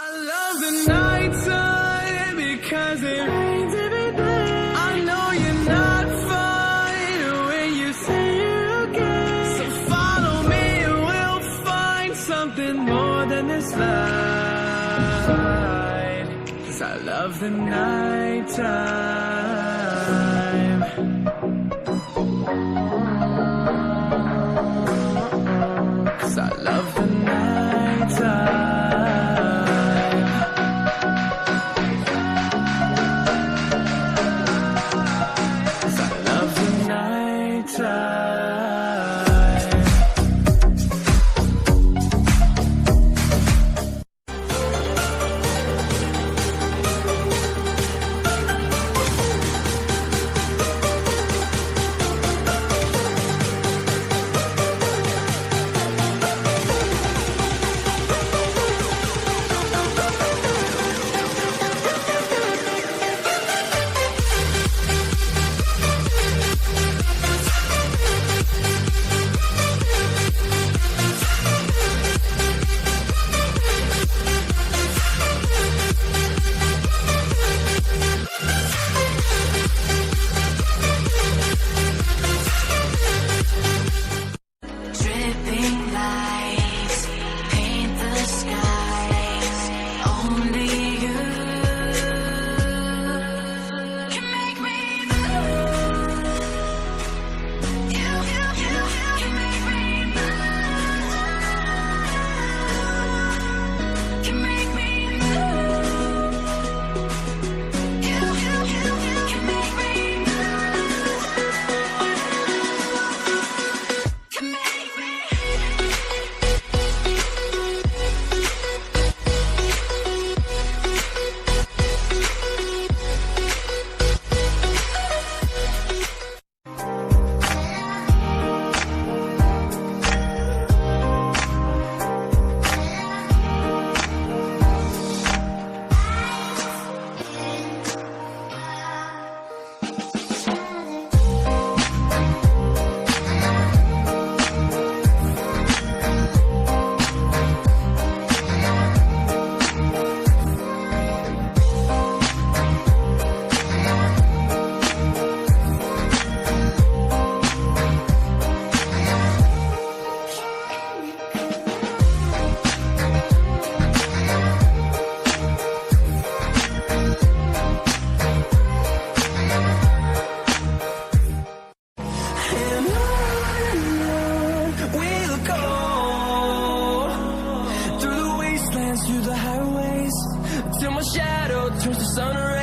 I love the nighttime because it rains every day. I know you're not fine when you say you're okay. So follow me and we'll find something more than this light. 'Cause I love the nighttime. 'Cause I love the nighttime. Through the wastelands, through the highways, till my shadow turns to sun rays.